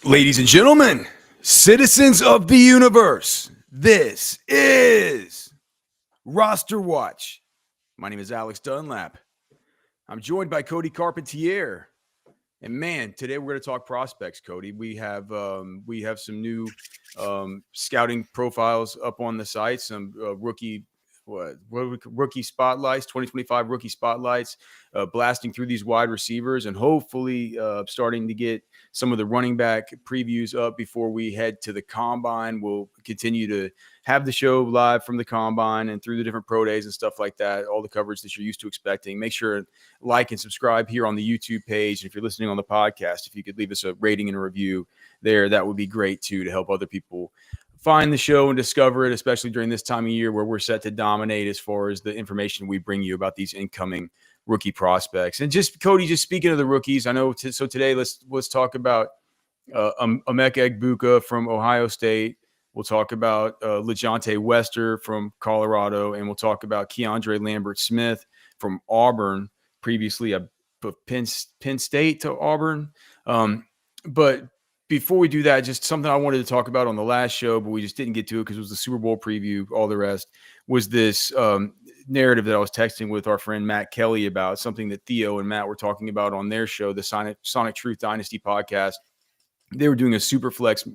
Ladies and gentlemen, citizens of the universe, this is Roster Watch. My name is Alex Dunlap. I'm joined by Cody Carpentier. And man, today we're going to talk prospects, Cody. We have some new scouting profiles up on the site, some rookie spotlights, 2025 rookie spotlights, blasting through these wide receivers, and hopefully starting to get some of the running back previews up before we head to the combine. We'll continue to have the show live from the combine and through the different pro days and stuff like that, all the coverage that you're used to expecting. Make sure to like and subscribe here on the YouTube page. And if you're listening on the podcast, if you could leave us a rating and a review there, that would be great too, to help other people find the show and discover it, especially during this time of year where we're set to dominate as far as the information we bring you about these incoming rookie prospects. And just Cody, just speaking of the rookies, I know. So today, let's talk about Emeka Egbuka from Ohio State. We'll talk about LaJohntay Wester from Colorado, and we'll talk about KeAndre Lambert-Smith from Auburn, previously a Penn State to Auburn. But before we do that, just something I wanted to talk about on the last show, but we just didn't get to it because it was the Super Bowl preview. All the rest was this narrative that I was texting with our friend Matt Kelly about, something that Theo and Matt were talking about on their show, the Sonic Truth Dynasty podcast. They were doing a super flex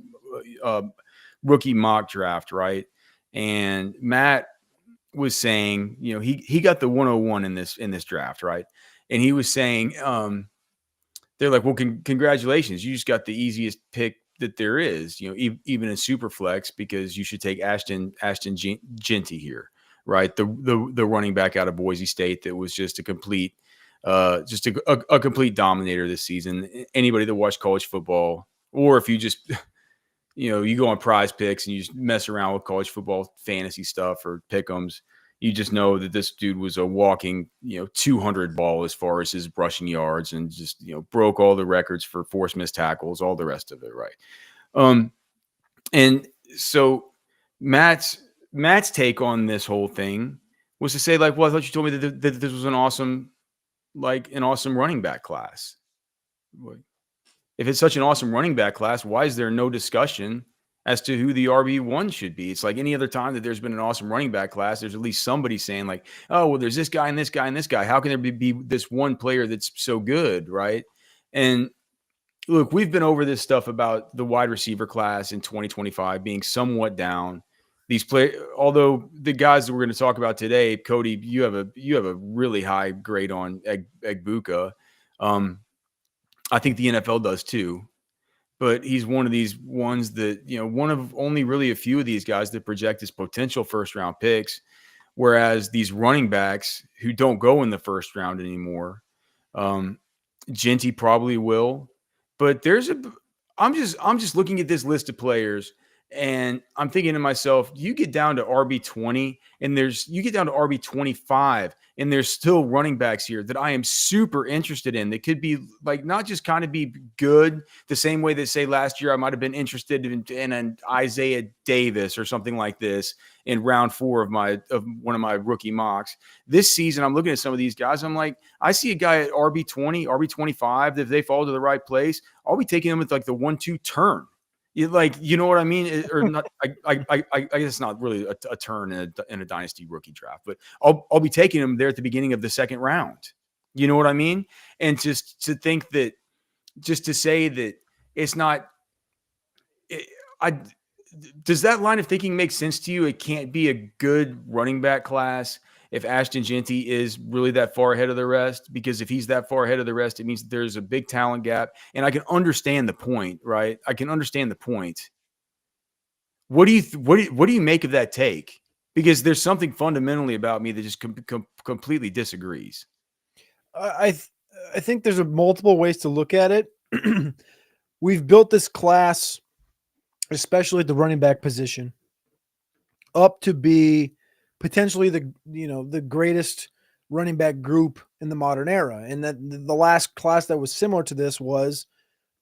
rookie mock draft, right? And Matt was saying, you know, he got the 101 in this draft, right? And he was saying, they're like, well, congratulations, you just got the easiest pick that there is, you know, even in super flex, because you should take Ashton Jeanty here, right? The running back out of Boise State that was just a complete complete dominator this season. Anybody that watched college football, or if you just you know, you go on Prize Picks and you just mess around with college football fantasy stuff or pick'ems, you just know that this dude was a walking, you know, 200 ball as far as his rushing yards, and just, you know, broke all the records for forced missed tackles, all the rest of it, right? And so Matt's take on this whole thing was to say, like, well, I thought you told me that this was an awesome running back class. If it's such an awesome running back class, why is there no discussion as to who the RB1 should be? It's like any other time that there's been an awesome running back class, there's at least somebody saying, like, oh, well, there's this guy and this guy and this guy. How can there be this one player that's so good, right? And look, we've been over this stuff about the wide receiver class in 2025 being somewhat down. These although the guys that we're going to talk about today, Cody, you have a really high grade on Egbuka. I think the NFL does too, but he's one of these ones that, you know, one of only really a few of these guys that project as potential first round picks. Whereas these running backs who don't go in the first round anymore, Jeanty probably will, but I'm just looking at this list of players, and I'm thinking to myself, you get down to RB20 and you get down to RB25, and there's still running backs here that I am super interested in. That could be like, not just kind of be good the same way that, say, last year I might have been interested in an Isaiah Davis or something like this in round 4 of one of my rookie mocks. This season, I'm looking at some of these guys. I'm like, I see a guy at RB20, RB25 that if they fall to the right place, I'll be taking them with like the 1-2 turn. You know what I mean? Or not? I guess it's not really a turn in a dynasty rookie draft, but I'll be taking them there at the beginning of the second round. You know what I mean? And just to think that, just to say that it's not, does that line of thinking make sense to you? It can't be a good running back class if Ashton Jeanty is really that far ahead of the rest, because if he's that far ahead of the rest, it means that there's a big talent gap. And I can understand the point, right? I can understand the point. What do you make of that take? Because there's something fundamentally about me that just completely disagrees. I think there's multiple ways to look at it. We've built this class, especially at the running back position, up to be potentially the greatest running back group in the modern era. And that the last class that was similar to this was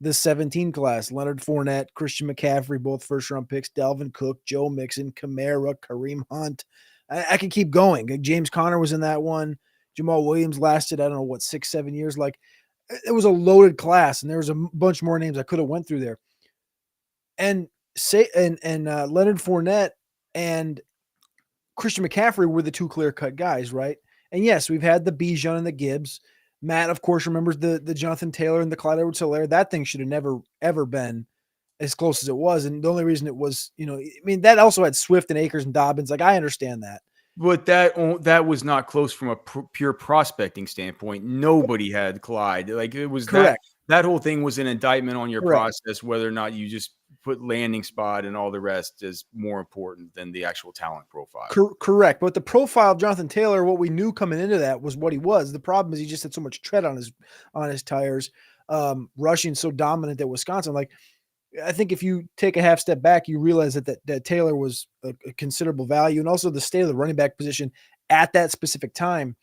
the 17 class. Leonard Fournette, Christian McCaffrey, both first-round picks, Dalvin Cook, Joe Mixon, Kamara, Kareem Hunt. I can keep going. James Conner was in that one. Jamal Williams lasted, 6-7 years. Like, it was a loaded class, and there was a bunch more names I could have went through there. And Leonard Fournette and Christian McCaffrey were the two clear-cut guys, right? And yes, we've had the Bijan and the Gibbs. Matt, of course, remembers the Jonathan Taylor and the Clyde Edwards-Helaire. That thing should have never, ever been as close as it was. And the only reason it was, that also had Swift and Akers and Dobbins. Like, I understand that. But that was not close from a pure prospecting standpoint. Nobody had Clyde. Like, it was correct. That whole thing was an indictment on your Correct. process, whether or not you just put landing spot and all the rest is more important than the actual talent profile. Correct. But the profile of Jonathan Taylor, what we knew coming into that was what he was. The problem is he just had so much tread on his tires, rushing so dominant at Wisconsin. Like, I think if you take a half step back, you realize that Taylor was a considerable value, and also the state of the running back position at that specific time.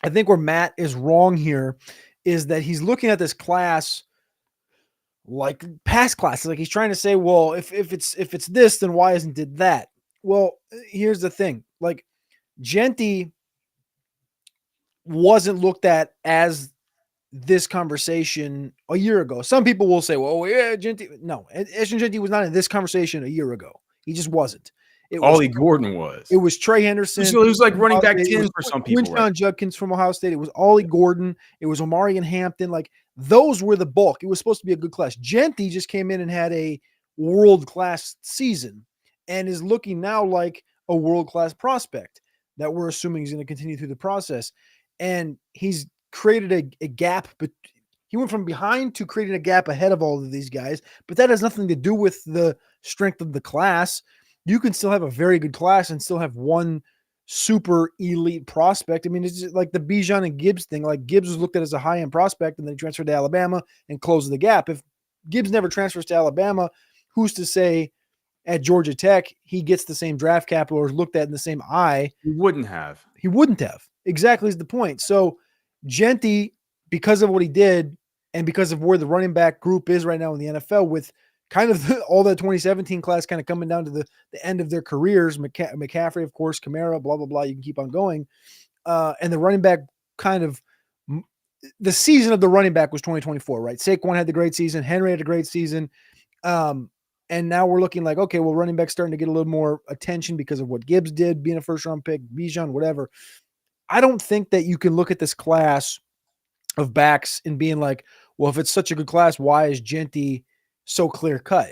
I think where Matt is wrong here is that he's looking at this class like past classes. Like, he's trying to say, well, if it's this, then why isn't it that? Well, here's the thing. Like, Genty wasn't looked at as this conversation a year ago. Some people will say, well, yeah, Genty. No, Ashton Genty was not in this conversation a year ago. He just wasn't. Ollie Gordon was. It was Trey Henderson. So it was like running back 10 for some people. Quinshon Judkins from Ohio State. It was Ollie Gordon. It was Omarion Hampton. Like, those were the bulk. It was supposed to be a good class. Genty just came in and had a world-class season and is looking now like a world-class prospect that we're assuming is going to continue through the process. And he's created a gap, but he went from behind to creating a gap ahead of all of these guys. But that has nothing to do with the strength of the class. You can still have a very good class and still have one super elite prospect. I mean, it's just like the Bijan and Gibbs thing. Like, Gibbs was looked at as a high-end prospect, and then he transferred to Alabama and closed the gap. If Gibbs never transfers to Alabama, who's to say at Georgia Tech he gets the same draft capital or is looked at in the same eye? He wouldn't have. He wouldn't have. Exactly is the point. So Genty, because of what he did and because of where the running back group is right now in the NFL, with kind of all the 2017 class kind of coming down to the end of their careers, McCaffrey, of course, Kamara, blah, blah, blah, you can keep on going. And the running back kind of the season of the running back was 2024, right? Saquon had the great season. Henry had a great season. And now we're looking like, okay, well, running back's starting to get a little more attention because of what Gibbs did, being a first-round pick, Bijan, whatever. I don't think that you can look at this class of backs and being like, well, if it's such a good class, why is Genty so clear cut?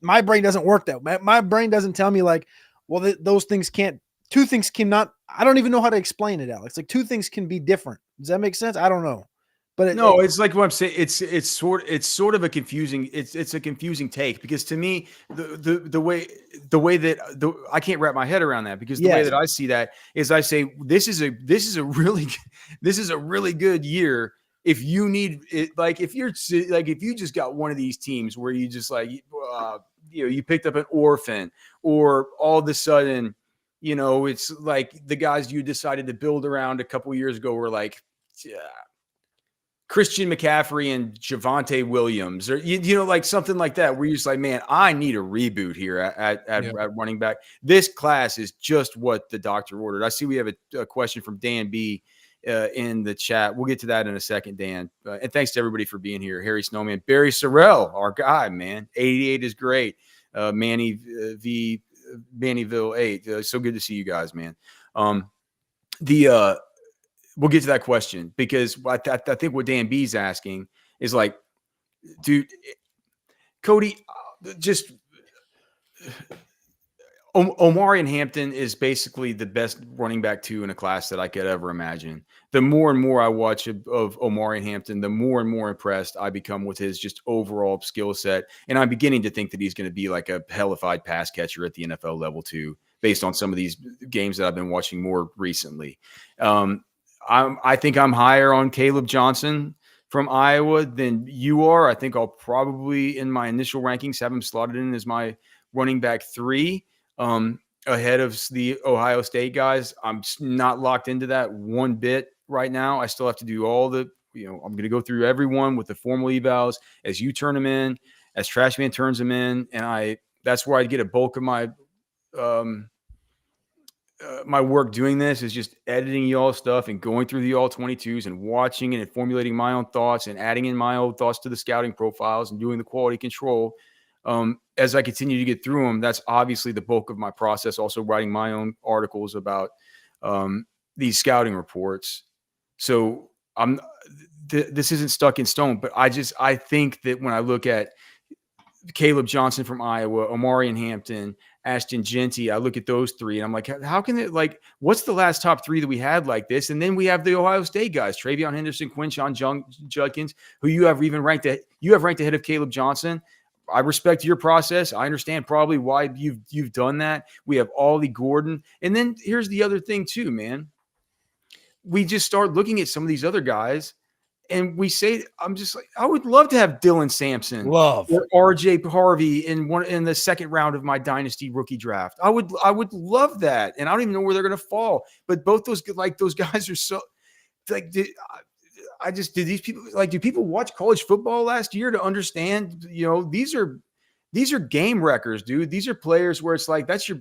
My brain doesn't work that way. My brain doesn't tell me like, well, those things two things cannot, I don't even know how to explain it, Alex. Like, two things can be different. Does that make sense? I don't know. But it's like what I'm saying. It's sort of a confusing. It's a confusing take, because to me, the way that I can't wrap my head around that, because the way that I see that is, I say this is a really good year. If you need it, like, if you just got one of these teams where you just like, you picked up an orphan, or all of a sudden, it's like the guys you decided to build around a couple years ago were like, Christian McCaffrey and Javonte Williams, or like something like that, where you're just like, man, I need a reboot here at running back. This class is just what the doctor ordered. I see we have a question from Dan B in the chat. We'll get to that in a second, Dan. And thanks to everybody for being here. Harry Snowman, Barry Sorrell, our guy, man. 88 is great. Mannyville 8. So good to see you guys, man. We'll get to that question, because I think what Dan B's asking is like, dude, Cody, just Omarion Hampton is basically the best running back 2 in a class that I could ever imagine. The more and more I watch of Omarion Hampton, the more and more impressed I become with his just overall skill set. And I'm beginning to think that he's going to be like a hellified pass catcher at the NFL level too, based on some of these games that I've been watching more recently. I think I'm higher on Caleb Johnson from Iowa than you are. I think I'll probably, in my initial rankings, have him slotted in as my running back 3, ahead of the Ohio State guys. I'm not locked into that one bit right now. I still have to do all the, I'm going to go through everyone with the formal evals as you turn them in, as Trashman turns them in. And that's where I get a bulk of my my work doing this is just editing y'all stuff and going through the all 22s and watching and formulating my own thoughts and adding in my own thoughts to the scouting profiles and doing the quality control. As I continue to get through them, that's obviously the bulk of my process. Also writing my own articles about these scouting reports. So this isn't stuck in stone, but I think that when I look at Caleb Johnson from Iowa, Omarion Hampton, Ashton Genty, I look at those three and I'm like, how can it, like, what's the last top three that we had like this? And then we have the Ohio State guys, Travion Henderson, Quinshon Judkins, who you have ranked ahead of Caleb Johnson. I respect your process. I understand probably why you've done that. We have Ollie Gordon. And then here's the other thing too, man. We just start looking at some of these other guys and we say, I'm just like, I would love to have Dylan Sampson or RJ Harvey in the second round of my Dynasty rookie draft. I would love that. And I don't even know where they're going to fall, but both those guys are so like, do people watch college football last year to understand, these are game wreckers, dude. These are players where it's like, that's your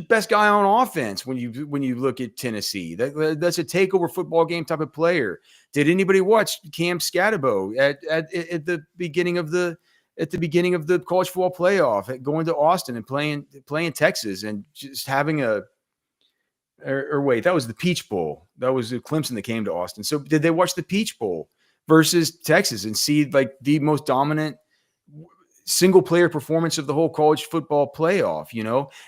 best guy on offense when you look at Tennessee. That's a takeover football game type of player. Did anybody watch Cam Scatterbo at the beginning of the college football playoff, going to Austin and playing Texas and just having wait, that was the Peach Bowl. That was Clemson that came to Austin. So did they watch the Peach Bowl versus Texas and see like the most dominant single player performance of the whole college football playoff,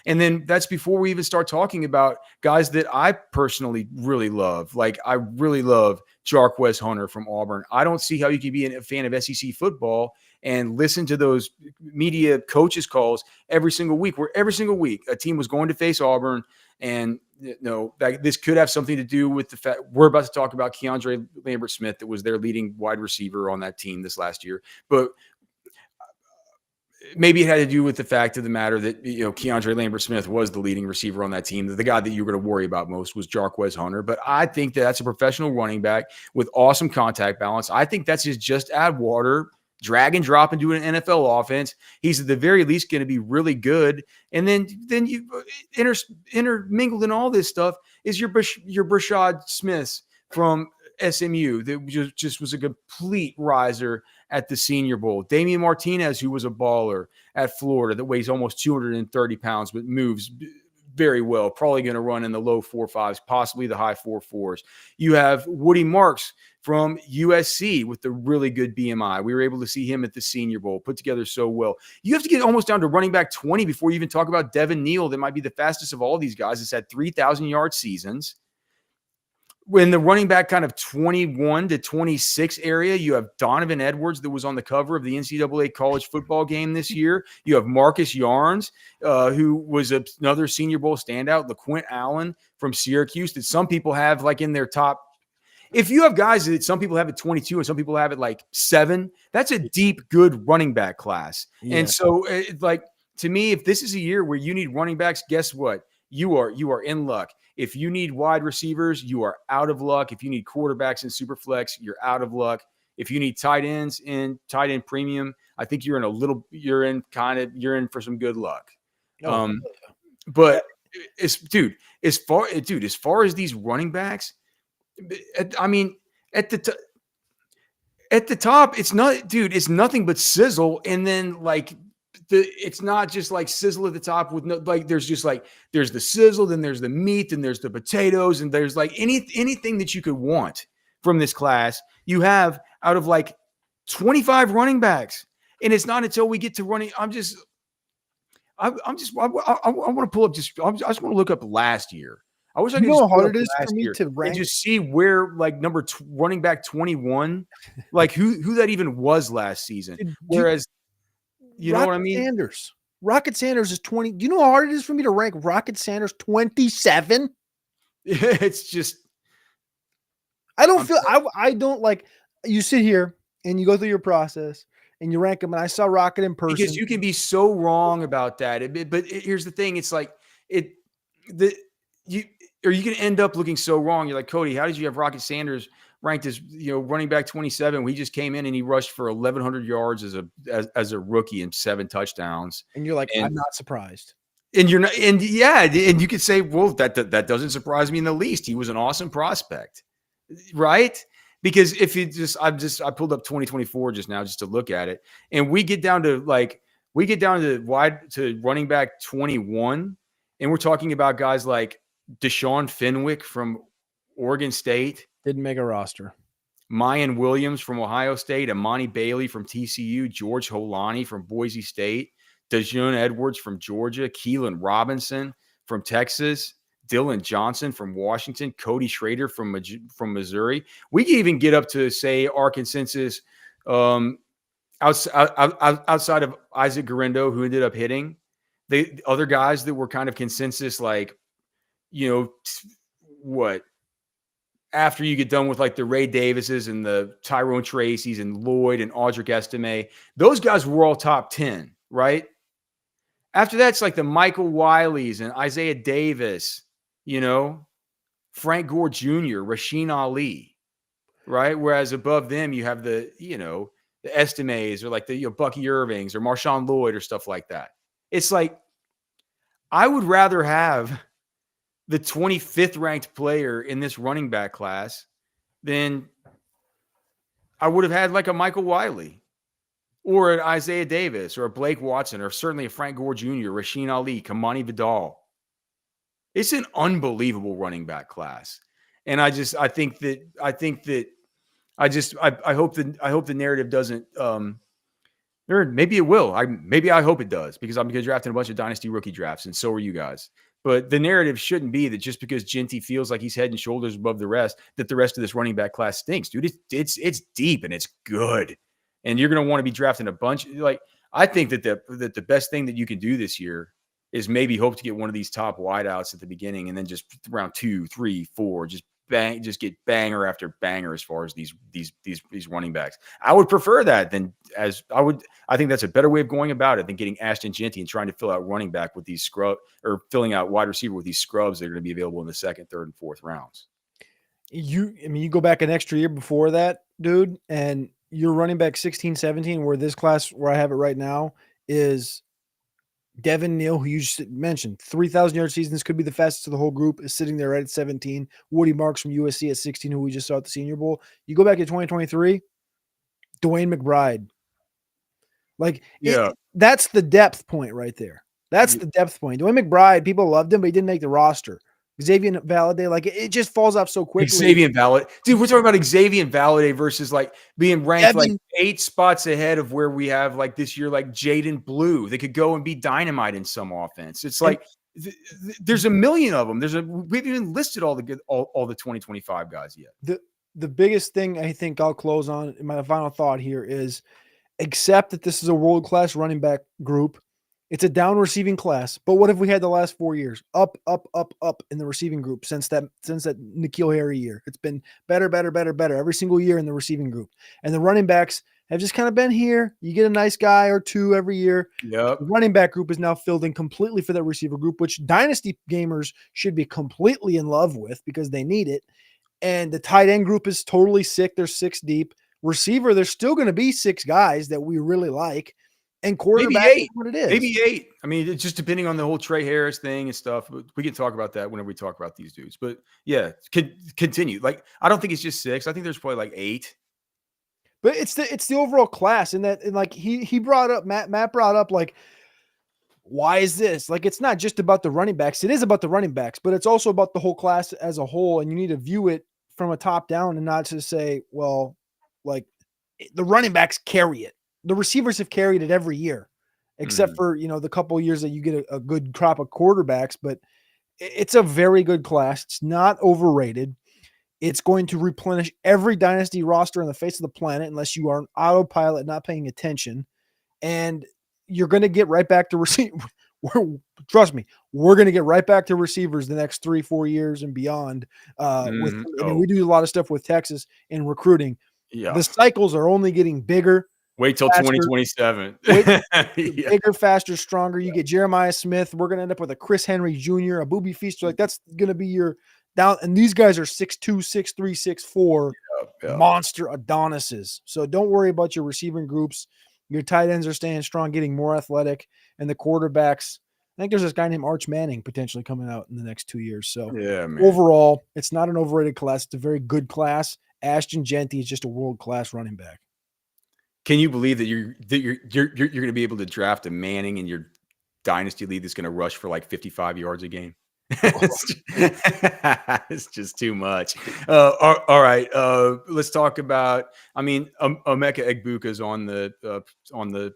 And then that's before we even start talking about guys that I personally really love. Like I really love Jarquez Hunter from Auburn. I don't see how you can be a fan of SEC football and listen to those media coaches calls every single week, where every single week a team was going to face Auburn. And this could have something to do with the fact we're about to talk about KeAndre Lambert-Smith, that was their leading wide receiver on that team this last year. But maybe it had to do with the fact of the matter that, KeAndre Lambert-Smith was the leading receiver on that team. The guy that you were going to worry about most was Jarquez Hunter. But I think that's a professional running back with awesome contact balance. I think that's just add water, drag and drop, and do an NFL offense. He's at the very least going to be really good. And then you intermingled in all this stuff is your Brashad Smiths from SMU that just was a complete riser at the Senior Bowl. Damian Martinez, who was a baller at Florida, that weighs almost 230 pounds, but moves very well, probably going to run in the low 4.5s, possibly the high 4.4s. You have Woody Marks from USC with the really good BMI. We were able to see him at the Senior Bowl, put together so well. You have to get almost down to running back 20 before you even talk about Devin Neal, that might be the fastest of all these guys. It's had 3,000-yard seasons. When the running back kind of 21 to 26 area, you have Donovan Edwards that was on the cover of the NCAA college football game this year. You have Marcus Yarns, who was another Senior Bowl standout. LaQuint Allen from Syracuse, that some people have like in their top. If you have guys that some people have at 22 and some people have at like 7, that's a deep, good running back class. Yeah. And so to me, if this is a year where you need running backs, guess what? You are in luck. If you need wide receivers, you are out of luck. If you need quarterbacks in Superflex, you're out of luck. If you need tight ends in tight end premium, I think you're in for some good luck. But as far as these running backs, I mean, at the top, it's nothing but sizzle, and then like. It's not just like sizzle at the top with no, like there's the sizzle, then there's the meat, then there's the potatoes, and there's like anything that you could want from this class. You have out of like 25 running backs, and it's not until we get to running. I want to pull up I just want to look up last year. I wish I could know how hard it is for me to rank and just see where like running back 21, like who that even was last season. Whereas. You know what I mean? Rocket Sanders is 20. Do you know how hard it is for me to rank Rocket Sanders 27? It's just. I don't like, you sit here and you go through your process and you rank them. And I saw Rocket in person. Because you can be so wrong about that. Here's the thing. It's like you can end up looking so wrong. You're like, Cody, how did you have Rocket Sanders ranked as running back 27? He just came in and he rushed for 1,100 yards as a rookie and 7 touchdowns. And you're like, I'm not surprised. And you're not, and yeah, and you could say, well, that doesn't surprise me in the least. He was an awesome prospect, right? Because if you I pulled up 2024 just now just to look at it, and we get down to running back 21, and we're talking about guys like Deshaun Fenwick from Oregon State, Didn't make a roster. Mayan Williams from Ohio State, Amani Bailey from TCU, George Holani from Boise State, Dejon Edwards from Georgia, Keelan Robinson from Texas, Dylan Johnson from Washington, Cody Schrader from Missouri. We can even get up to, say, our consensus outside of Isaac Garendo, who ended up hitting. The other guys that were kind of consensus, like, after you get done with like the Ray Davises and the Tyrone Tracy's and Lloyd and Audric Estime, those guys were all top 10, right? After that, it's like the Michael Wileys and Isaiah Davis, Frank Gore Jr., Rasheen Ali, right? Whereas above them, you have the Estimes or like the Bucky Irvings or Marshawn Lloyd or stuff like that. It's like, I would rather have the 25th ranked player in this running back class than I would have had like a Michael Wiley or an Isaiah Davis or a Blake Watson or certainly a Frank Gore Jr., Rasheen Ali, Kamani Vidal. It's an unbelievable running back class. And I hope the narrative doesn't, or maybe it will. I hope it does, because I'm going to draft in a bunch of dynasty rookie drafts, and so are you guys. But the narrative shouldn't be that just because Genty feels like he's head and shoulders above the rest, that the rest of this running back class stinks, dude. It's deep and it's good, and you're going to want to be drafting a bunch. Like, I think that the best thing that you can do this year is maybe hope to get one of these top wideouts at the beginning, and then just round 2, 3, 4, just get banger after banger as far as these running backs. I would prefer that I think that's a better way of going about it than getting Ashton Genty and trying to fill out running back with these filling out wide receiver with these scrubs that are going to be available in the 2nd, 3rd, and 4th rounds. You go back an extra year before that, dude, and you're running back 16, 17, where this class, where I have it right now, is Devin Neal, who you just mentioned, 3,000-yard seasons, could be the fastest of the whole group, is sitting there right at 17. Woody Marks from USC at 16, who we just saw at the Senior Bowl. You go back to 2023, Dwayne McBride. That's the depth point right there. That's the depth point. Dwayne McBride, people loved him, but he didn't make the roster. Xavier Valladay, it just falls off so quickly. Xavier Valladay. Dude, we're talking about Xavier Valladay versus being ranked 8 spots ahead of where we have this year, Jaden Blue. They could go and be dynamite in some offense. It's there's a million of them. We haven't even listed all the 2025 guys yet. The biggest thing I think I'll close on in my final thought here is, accept that this is a world-class running back group. It's a down receiving class, but what have we had the last 4 years? Up in the receiving group since that N'Keal Harry year. It's been better every single year in the receiving group. And the running backs have just kind of been here. You get a nice guy or two every year. Yep. The running back group is now filled in completely for that receiver group, which dynasty gamers should be completely in love with because they need it. And the tight end group is totally sick. They're 6 deep. Receiver, there's still going to be 6 guys that we really like. And quarterback maybe 8. Is what it is. Maybe 8. I mean, it's just depending on the whole Trey Harris thing and stuff. But we can talk about that whenever we talk about these dudes. But yeah, continue. I don't think it's just 6. I think there's probably 8. But it's the overall class, and he brought up Matt brought up why is this? It's not just about the running backs. It is about the running backs, but it's also about the whole class as a whole. And you need to view it from a top down and not to say, well, the running backs carry it. The receivers have carried it every year, except for, the couple of years that you get a good crop of quarterbacks, but it's a very good class. It's not overrated. It's going to replenish every dynasty roster on the face of the planet, unless you are an autopilot, not paying attention. And you're going to get right back to receive. Trust me, we're going to get right back to receivers the next 3-4 years and beyond. We do a lot of stuff with Texas in recruiting. Yeah. The cycles are only getting bigger. Wait till 2027. Bigger, faster, stronger. You get Jeremiah Smith. We're going to end up with a Chris Henry Jr., a Booby Feaster. That's going to be your down. And these guys are 6'2", 6'3", 6'4", monster Adonises. So don't worry about your receiving groups. Your tight ends are staying strong, getting more athletic. And the quarterbacks, I think there's this guy named Arch Manning potentially coming out in the next 2 years. So Yeah, man. overall, it's not an overrated class. It's a very good class. Ashton Genty is just a world-class running back. Can you believe that you're going to be able to draft a Manning in your dynasty league that's going to rush for like 55 yards a game? It's just too much. All right, let's talk about. I mean, Emeka Egbuka is on the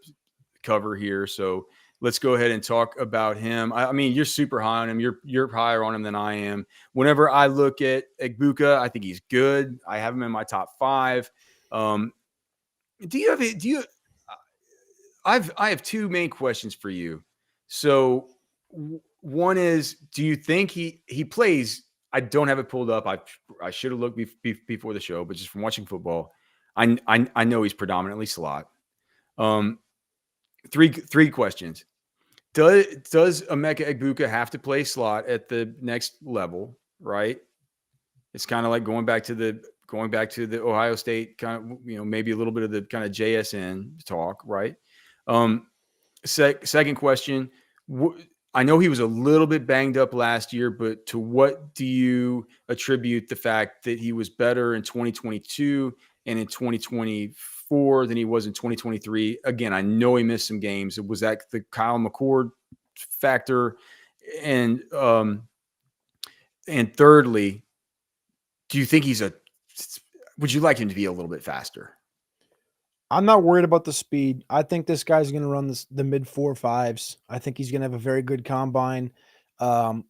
cover here, so let's go ahead and talk about him. I mean, you're super high on him. You're higher on him than I am. Whenever I look at Egbuka, I think he's good. I have him in my top 5. I have 2 main questions for you. So one is, do you think he plays? I don't have it pulled up. I should have looked before the show, but just from watching football, I know he's predominantly slot. Three questions. Does Emeka Egbuka have to play slot at the next level? Right. It's kind of like going back to the Ohio State kind of, maybe a little bit of the kind of JSN talk, right? Second question, I know he was a little bit banged up last year, but to what do you attribute the fact that he was better in 2022 and in 2024 than he was in 2023? Again, I know he missed some games. Was that the Kyle McCord factor? And thirdly, do you think would you like him to be a little bit faster? I'm not worried about the speed. I think this guy's going to run the mid 4.5s. I think he's going to have a very good combine. I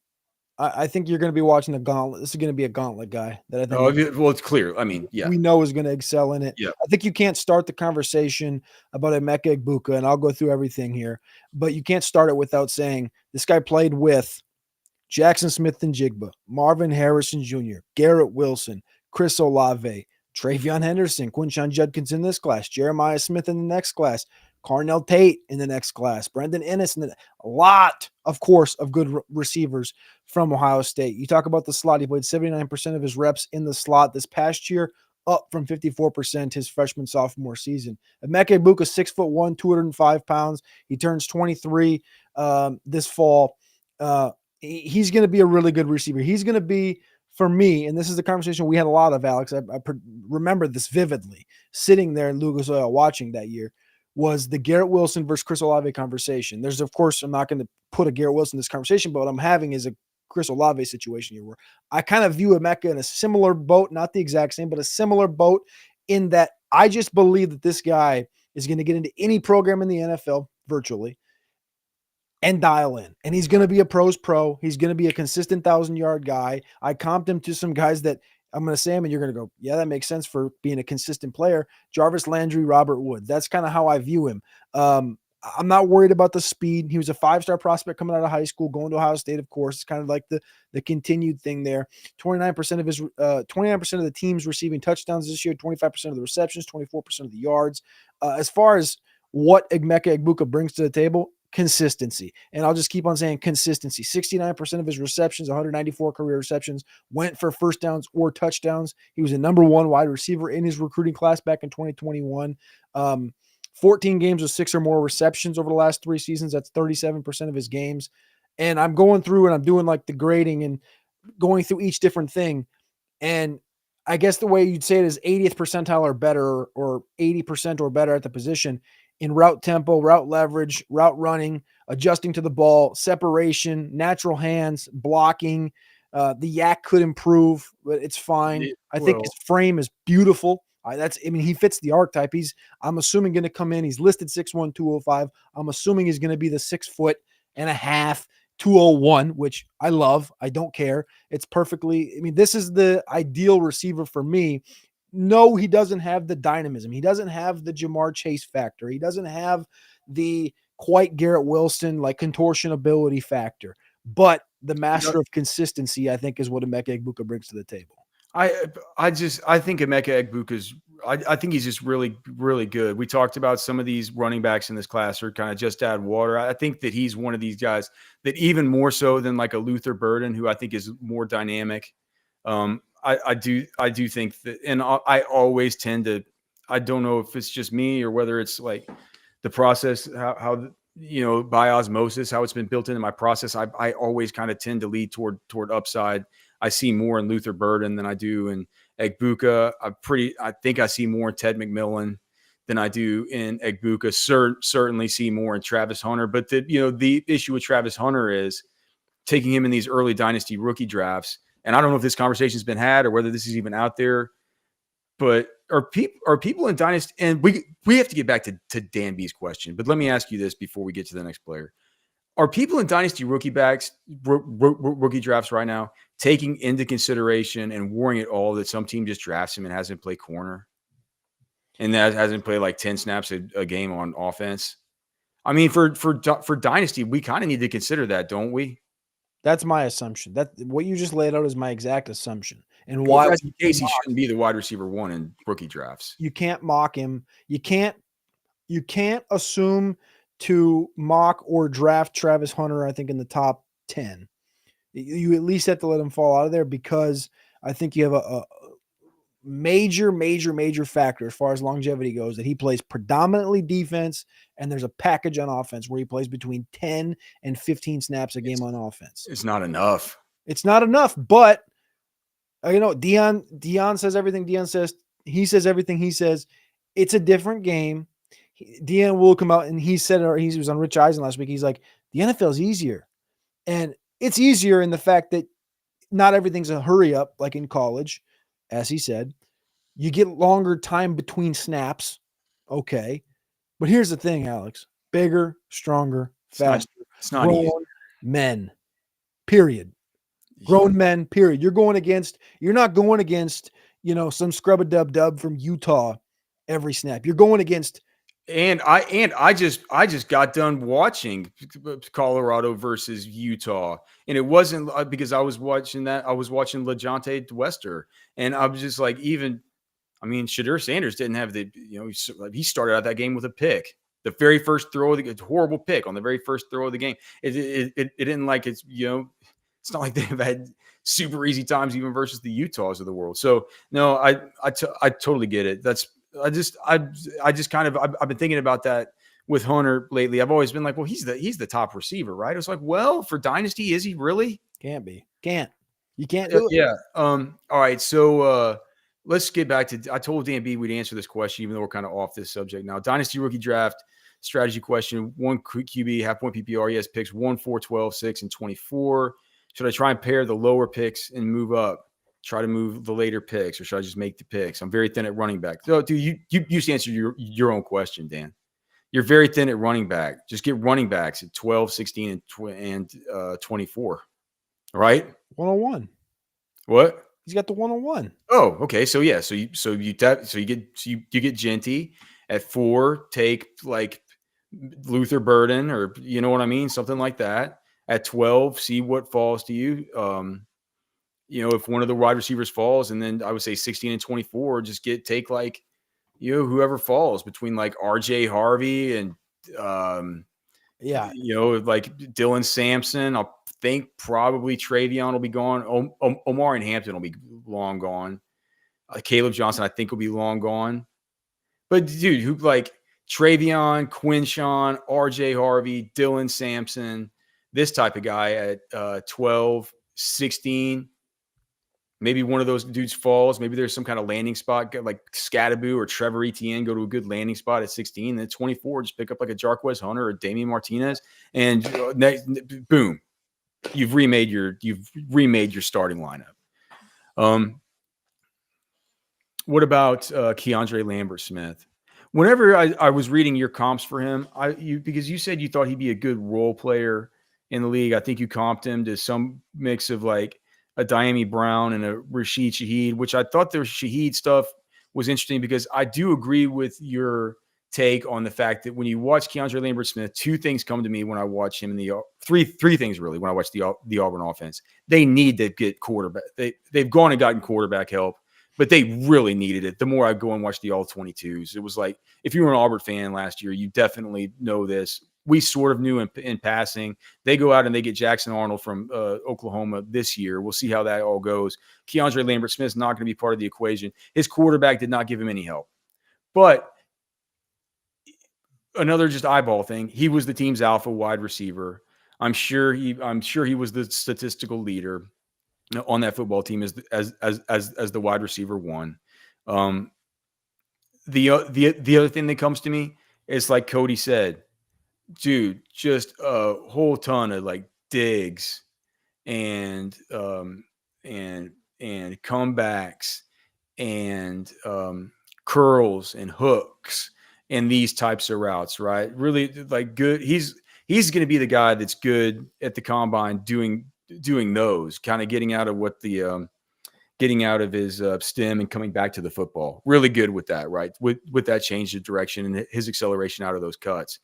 think you're going to be watching a gauntlet. This is going to be a gauntlet guy that I think. Well, it's clear. I mean, yeah, we know is going to excel in it. Yeah. I think you can't start the conversation about Emeka Egbuka, and I'll go through everything here, but you can't start it without saying this guy played with Jackson Smith-Njigba, Marvin Harrison Jr., Garrett Wilson, Chris Olave, Travion Henderson, Quinshon Judkins in this class, Jeremiah Smith in the next class, Carnell Tate in the next class, Brendan Ennis, a lot, of course, of good receivers from Ohio State. You talk about the slot. He played 79% of his reps in the slot this past year, up from 54% his freshman sophomore season. Emeka Egbuka, 6'1", 205 pounds. He turns 23 this fall. He's going to be a really good receiver. He's going to be, for me, and this is the conversation we had a lot of, Alex, I remember this vividly, sitting there in Lucas Oil watching that year, was the Garrett Wilson versus Chris Olave conversation. There's, of course, I'm not going to put a Garrett Wilson in this conversation, but what I'm having is a Chris Olave situation here where I kind of view Emeka in a similar boat, not the exact same, but a similar boat in that I just believe that this guy is going to get into any program in the NFL virtually and dial in. And he's going to be a pro's pro. He's going to be a consistent 1,000-yard guy. I comped him to some guys that I'm going to say him, and you're going to go, yeah, that makes sense for being a consistent player. Jarvis Landry, Robert Woods. That's kind of how I view him. I'm not worried about the speed. He was a 5-star prospect coming out of high school, going to Ohio State, of course. It's kind of like the continued thing there. 29% of the teams receiving touchdowns this year, 25% of the receptions, 24% of the yards. As far as what Emeka Egbuka brings to the table, consistency. And I'll just keep on saying consistency. 69% of his receptions, 194 career receptions, went for first downs or touchdowns. He was a number 1 wide receiver in his recruiting class back in 2021. 14 games with 6 or more receptions over the last 3 seasons. That's 37% of his games. And I'm going through and I'm doing like the grading and going through each different thing. And I guess the way you'd say it is 80th percentile or better, or 80% or better at the position in route tempo, route leverage, route running, adjusting to the ball, separation, natural hands, blocking. The yak could improve, but it's fine. I think his frame is beautiful. He fits the archetype. I'm assuming going to come in. He's listed 6'1", 205. I'm assuming he's going to be the 6'1.5", 201, which I love. I don't care. It's perfectly. This is the ideal receiver for me. No, he doesn't have the dynamism. He doesn't have the Jamar Chase factor. He doesn't have the quite Garrett Wilson, like contortion ability factor. But the master of consistency, I think, is what Emeka Egbuka brings to the table. I think Emeka Egbuka's, I think he's just really, really good. We talked about some of these running backs in this class are kind of just add water. I think that he's one of these guys that even more so than like a Luther Burden, who I think is more dynamic. I do think that, and I always tend to, I don't know if it's just me or whether it's like the process, how by osmosis, how it's been built into my process, I always kind of tend to lead toward upside. I see more in Luther Burden than I do in Egbuka. I think I see more in Ted McMillan than I do in Egbuka. Certainly see more in Travis Hunter. But the issue with Travis Hunter is taking him in these early dynasty rookie drafts. And I don't know if this conversation's been had or whether this is even out there. But are people in Dynasty, and we have to get back to Dan B's question, but let me ask you this before we get to the next player. Are people in Dynasty rookie drafts right now taking into consideration and worrying at all that some team just drafts him and hasn't played corner and that hasn't played like 10 snaps a game on offense? I mean, for Dynasty, we kind of need to consider that, don't we? That's my assumption. That what you just laid out is my exact assumption. And why that's the case, he shouldn't be the wide receiver 1 in rookie drafts. You can't mock him. You can't assume to mock or draft Travis Hunter, I think, in the top 10. You at least have to let him fall out of there, because I think you have a major factor as far as longevity goes, that he plays predominantly defense, and there's a package on offense where he plays between 10 and 15 snaps a game on offense. It's not enough. It's not enough, but Dion says everything Dion says. He says everything he says. It's a different game. Dion will come out, and he said, or he was on Rich Eisen last week, he's like, the NFL is easier. And it's easier in the fact that not everything's a hurry up like in college, as he said. You get longer time between snaps. Okay. But here's the thing, Alex. Bigger, stronger, faster. It's not easy. Men. Period. Grown men, period. You're not going against, some scrub-a-dub-dub from Utah every snap. You're going against. And I just got done watching Colorado versus Utah, and it wasn't because I was watching LaJohntay Dwester, and I was just like, Shadur Sanders didn't have he started out that game with a pick. The very first throw of the horrible pick on the very first throw of the game. It didn't like it's it's not like they've had super easy times even versus the Utahs of the world. So no, I totally get it. I've been thinking about that with Hunter lately. I've always been like, well, he's the top receiver, right? It's like, well, for Dynasty, is he really? Can't be. You can't do it. Yeah. All right. So let's get back to. I told Dan B we'd answer this question, even though we're kind of off this subject now. Dynasty rookie draft strategy question: 1 QB, half point PPR. He has picks 1, 4, 12, 6, and 24. Should I try and pair the lower picks and move up? Try to move the later picks, or should I just make the picks? I'm very thin at running back. So, dude, you just answered your own question, Dan. You're very thin at running back. Just get running backs at 12, 16, and 24. Right? 101. What? He's got the 101. Oh, okay. So yeah. So you get Genty at 4. Take like Luther Burden, or you know what I mean, something like that. At 12, see what falls to you. If one of the wide receivers falls, and then I would say 16 and 24, just take like, whoever falls between like RJ Harvey and, like Dylan Sampson. I'll think probably Travion will be gone. Omar and Hampton will be long gone. Caleb Johnson, I think, will be long gone. But dude, who like Travion, Quinshawn, RJ Harvey, Dylan Sampson, this type of guy at 12, 16, maybe one of those dudes falls. Maybe there's some kind of landing spot, like Scadaboo or Trevor Etienne go to a good landing spot at 16. Then at 24, just pick up like a Jarquez Hunter or Damian Martinez, and boom, you've remade your starting lineup. What about KeAndre Lambert-Smith? Whenever I was reading your comps for him, because you said you thought he'd be a good role player in the league. I think you comped him to some mix of like a Diami Brown and a Rashid Shaheed, which I thought the Shaheed stuff was interesting, because I do agree with your take on the fact that when you watch KeAndre Lambert-Smith, 2 things come to me when I watch him in the three things really when I watch the Auburn offense. They need to get quarterback. They've gone and gotten quarterback help, but they really needed it. The more I go and watch the all-22s, it was like, if you were an Auburn fan last year, you definitely know this. We sort of knew in passing. They go out and they get Jackson Arnold from Oklahoma this year. We'll see how that all goes. KeAndre Lambert-Smith is not going to be part of the equation. His quarterback did not give him any help. But another just eyeball thing. He was the team's alpha wide receiver. I'm sure he was the statistical leader on that football team as the wide receiver one. The other thing that comes to me is, like Cody said, dude, just a whole ton of like digs and and comebacks and curls and hooks and these types of routes, right? Really like good. He's going to be the guy that's good at the combine doing those, kind of getting out of what the getting out of his stem and coming back to the football. Really good with that, right? With that change of direction and his acceleration out of those cuts.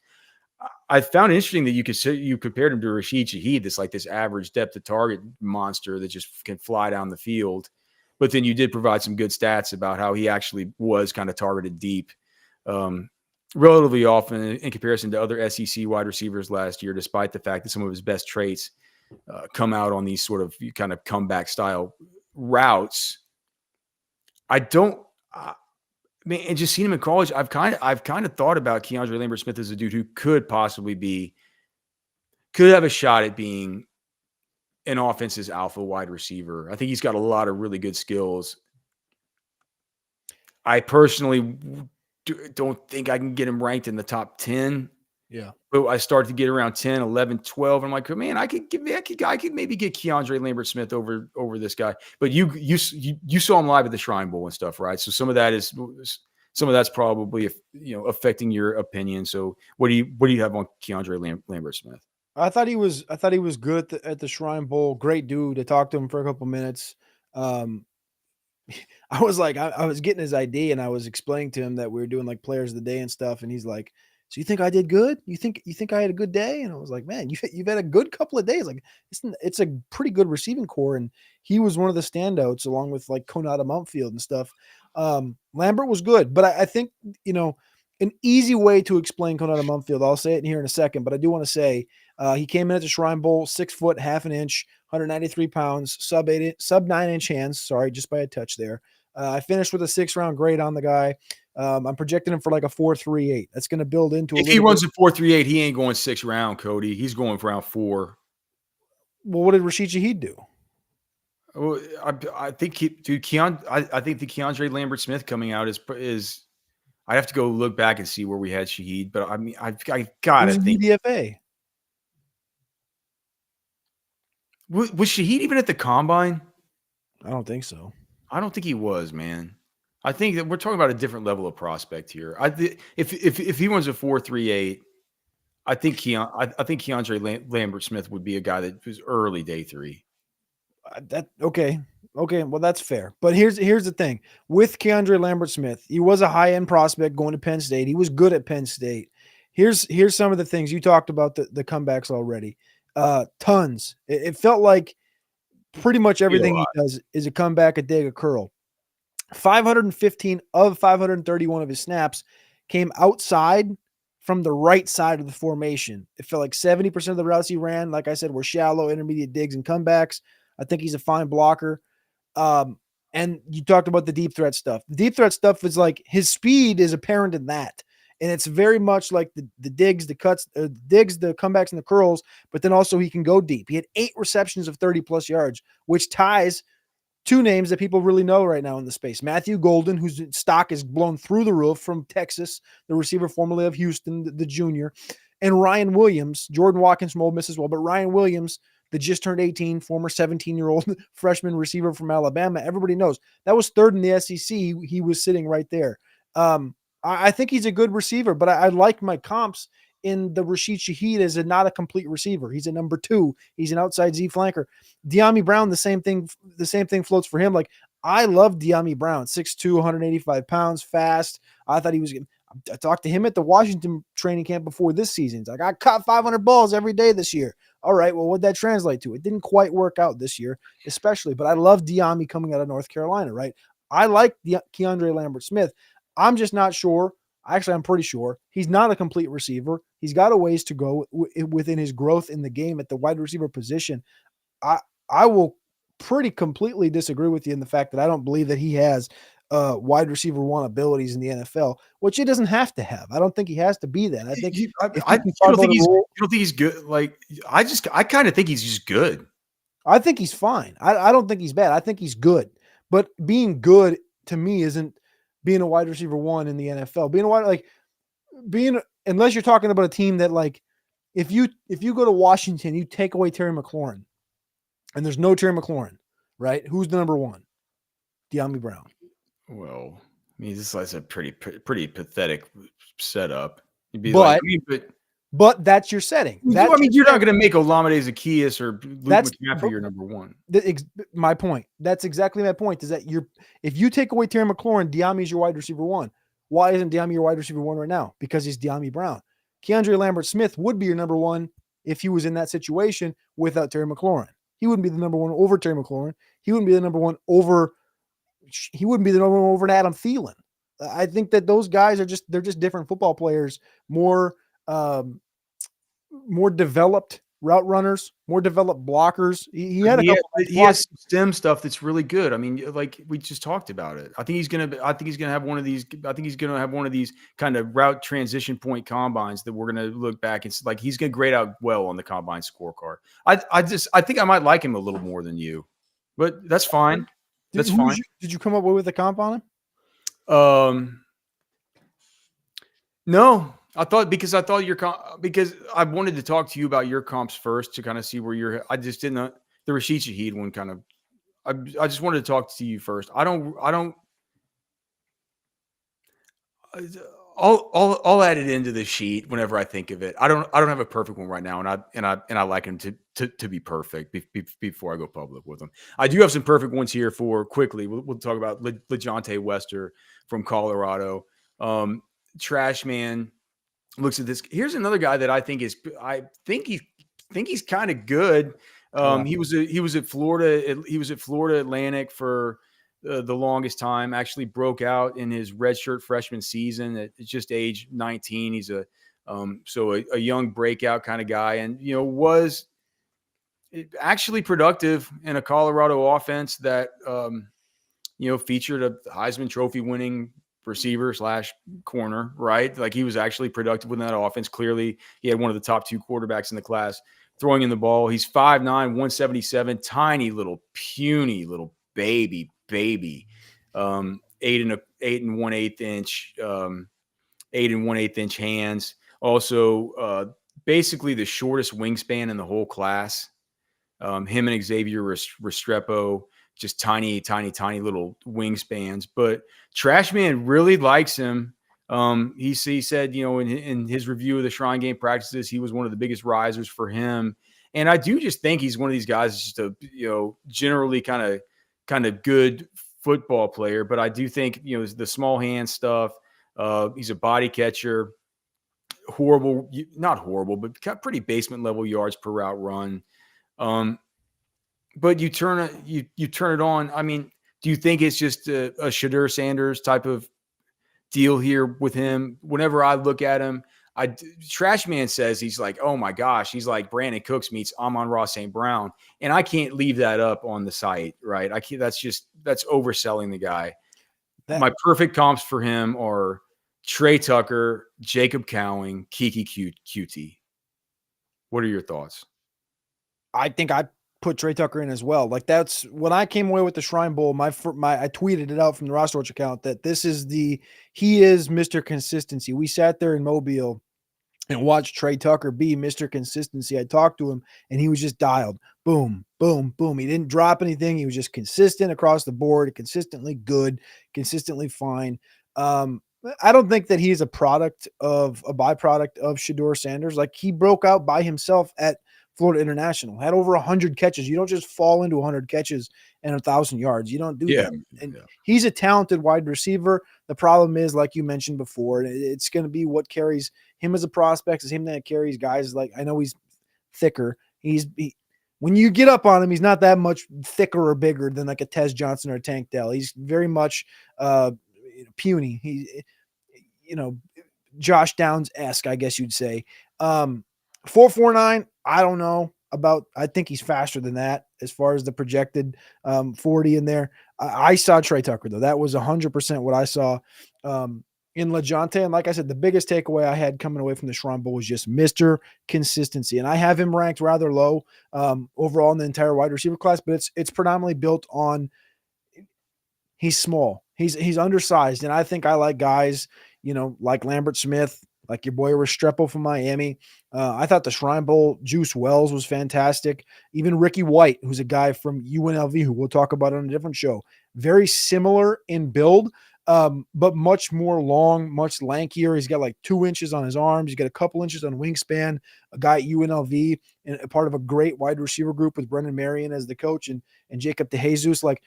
I found it interesting that you compared him to Rashid Shaheed, that's like this average depth of target monster that just can fly down the field. But then you did provide some good stats about how he actually was kind of targeted deep, relatively often in comparison to other SEC wide receivers last year, despite the fact that some of his best traits come out on these sort of kind of comeback style routes. And just seeing him in college, I've kind of thought about KeAndre Lambert-Smith as a dude who could have a shot at being an offense's alpha wide receiver. I think he's got a lot of really good skills. I personally don't think I can get him ranked in the top 10. Yeah. But I start to get around 10, 11, 12. And I'm like, man, I could maybe get KeAndre Lambert-Smith over this guy. But you saw him live at the Shrine Bowl and stuff, right? So some of that's probably, affecting your opinion. So what do you have on KeAndre Lambert-Smith? I thought he was good at the Shrine Bowl. Great dude. I talked to him for a couple minutes. I was like, I was getting his ID and I was explaining to him that we were doing like players of the day and stuff. And he's like, so you think I did good? You think I had a good day? And I was like, man, you've had a good couple of days. Like it's a pretty good receiving core. And he was one of the standouts along with like Konata Mumpfield and stuff. Lambert was good, but I think, an easy way to explain Konata Mumpfield, I'll say it here in a second, but I do want to say he came in at the Shrine Bowl, 6 foot, half an inch, 193 pounds, sub 9-inch hands. Sorry, just by a touch there. I finished with a 6-round grade on the guy. I'm projecting him for like a 4.38. That's going to build into. If he runs a 4.38, he ain't going 6th round, Cody. He's going for round 4. Well, what did Rashid Shaheed do? Well, I think I think the KeAndre Lambert-Smith coming out is. I have to go look back and see where we had Shaheed, but I mean, I gotta think. DFA. Was Shaheed even at the combine? I don't think so. I don't think he was, man. I think that we're talking about a different level of prospect here. If he runs a 4.38, I think KeAndre Lambert-Smith would be a guy that was early day 3. Okay. Well, that's fair. But here's the thing with KeAndre Lambert-Smith. He was a high-end prospect going to Penn State. He was good at Penn State. Here's some of the things you talked about, the comebacks already. Tons. It felt like pretty much everything he does is a comeback, a dig, a curl. 515 of 531 of his snaps came outside from the right side of the formation. It felt like 70% of the routes he ran, like I said, were shallow, intermediate digs and comebacks. I think he's a fine blocker. And you talked about the deep threat stuff. The deep threat stuff is like his speed is apparent in that. And it's very much like the digs, the cuts, the comebacks, and the curls, but then also he can go deep. He had 8 receptions of 30-plus yards, which ties 2 names that people really know right now in the space. Matthew Golden, whose stock is blown through the roof, from Texas, the receiver formerly of Houston, the junior, and Ryan Williams, Jordan Watkins from Ole Miss as well, but Ryan Williams, that just turned 18, former 17-year-old freshman receiver from Alabama. Everybody knows that was 3rd in the SEC. He was sitting right there. I think he's a good receiver, but I like my comps in the Rashid Shaheed as not a complete receiver. He's a number 2. He's an outside Z flanker. De'Ami Brown, the same thing floats for him. Like, I love De'Ami Brown, 6'2", 185 pounds, fast. I thought he was – I talked to him at the Washington training camp before this season. He's like, I caught 500 balls every day this year. All right, well, what'd that translate to? It didn't quite work out this year, especially, but I love De'Ami coming out of North Carolina, right? I like KeAndre Lambert-Smith. I'm just not sure. Actually, I'm pretty sure he's not a complete receiver. He's got a ways to go within his growth in the game at the wide receiver position. I will pretty completely disagree with you in the fact that I don't believe that he has wide receiver one abilities in the NFL, which he doesn't have to have. I don't think he has to be that. I think You you don't think he's good? Like, I kind of think he's just good. I think he's fine. I don't think he's bad. I think he's good. But being good to me isn't being a wide receiver one in the NFL. Unless you're talking about a team that, like, if you go to Washington, you take away Terry McLaurin, and there's no Terry McLaurin, right? Who's the number one? De'Ami Brown. Well, I mean, this is a pretty pathetic setup. You'd be but that's your setting. You're not going to make Olamide Zaccheaus or Luke McCaffrey your number one. My point. That's exactly my point. Is that if you take away Terry McLaurin, De'Ami is your wide receiver one. Why isn't De'Ami your wide receiver one right now? Because he's De'Ami Brown. KeAndre Lambert-Smith would be your number one if he was in that situation without Terry McLaurin. He wouldn't be the number one over Terry McLaurin. He wouldn't be the number one over. He wouldn't be the number one over Adam Thielen. I think that those guys they're just different football players, more developed route runners, more developed blockers. He has some STEM stuff that's really good. I mean, like we just talked about it. I think he's gonna have one of these. I think he's gonna have one of these kind of route transition point combines that we're gonna look back. It's like he's gonna grade out well on the combine scorecard. I think I might like him a little more than you, but that's fine. That's fine. Did you come up with a comp on him? No. Because I wanted to talk to you about your comps first to kind of see where I just didn't, the Rashid Shaheed one kind of, I just wanted to talk to you first. I'll add it into the sheet whenever I think of it. I don't have a perfect one right now. And I like him to be perfect before I go public with him. I do have some perfect ones here quickly. We'll talk about LaJohntay Wester from Colorado. Trash Man looks at this. Here's another guy that I think he's kind of good. He was at Florida. He was at Florida Atlantic for the longest time. Actually broke out in his redshirt freshman season at just age 19. He's a young breakout kind of guy, and was actually productive in a Colorado offense that featured a Heisman Trophy winning receiver / corner, right? Like he was actually productive within that offense. Clearly, he had one of the top two quarterbacks in the class throwing in the ball. He's 5'9", 177, tiny little puny little baby, 8 and 1/8 inch, 8 and 1/8 inch hands. Also, basically the shortest wingspan in the whole class. Him and Xavier Restrepo, just tiny little wingspans. But Trashman really likes him. He said, in his review of the Shrine Game practices, he was one of the biggest risers for him. And I do just think he's one of these guys that's just a, generally kind of good football player. But I do think, the small hand stuff, he's a body catcher, not horrible, but pretty basement level yards per route run. But you turn it on. I mean, do you think it's just a Shedeur Sanders type of deal here with him? Whenever I look at him, Trash Man says he's like, oh my gosh, he's like Brandon Cooks meets Amon-Ra St. Brown, and I can't leave that up on the site, right? I can't. That's overselling the guy. My perfect comps for him are Trey Tucker, Jacob Cowing, Kiki QT. What are your thoughts? I think I put Trey Tucker in as well. Like that's when I came away with the Shrine Bowl. I tweeted it out from the RosterWatch account that he is Mr. Consistency. We sat there in Mobile and watched Trey Tucker be Mr. Consistency. I talked to him and he was just dialed. Boom, boom, boom. He didn't drop anything. He was just consistent across the board, consistently good, consistently fine. I don't think that he's a byproduct of Shedeur Sanders. Like he broke out by himself at Florida International, had over 100 catches. You don't just fall into 100 catches and 1,000 yards. You don't do that. And he's a talented wide receiver. The problem is, like you mentioned before, it's going to be what carries him as a prospect is him that carries guys. Like I know he's thicker. When you get up on him, he's not that much thicker or bigger than like a Tez Johnson or a Tank Dell. He's very much puny. He, Josh Downs-esque, I guess you'd say. 4.49. I don't know about. I think he's faster than that as far as the projected 40 in there. I saw Trey Tucker, though. That was 100% what I saw in LaJohntay. And like I said, the biggest takeaway I had coming away from the Shrine Bowl was just Mr. Consistency. And I have him ranked rather low overall in the entire wide receiver class, but it's predominantly built on he's small. He's undersized. And I think I like guys, like Lambert-Smith, like your boy Restrepo from Miami. I thought the Shrine Bowl, Juice Wells was fantastic. Even Ricky White, who's a guy from UNLV, who we'll talk about on a different show. Very similar in build, but much more long, much lankier. He's got like 2 inches on his arms. He's got a couple inches on wingspan. A guy at UNLV and a part of a great wide receiver group with Brendan Marion as the coach and Jacob DeJesus. Like,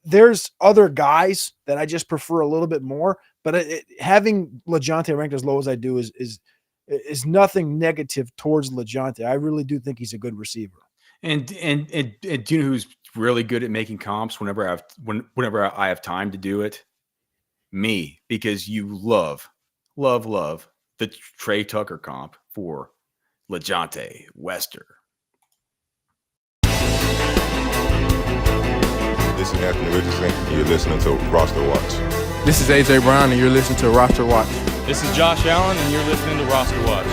there's other guys that I just prefer a little bit more, but having LaJohntay ranked as low as I do is nothing negative towards LaJohntay. I really do think he's a good receiver. And do you know who's really good at making comps whenever I have time to do it? Me, because you love the Trey Tucker comp for LaJohntay Wester. This is Anthony Richardson, and you're listening to Roster Watch. This is AJ Brown, and you're listening to Roster Watch. This is Josh Allen, and you're listening to Roster Watch.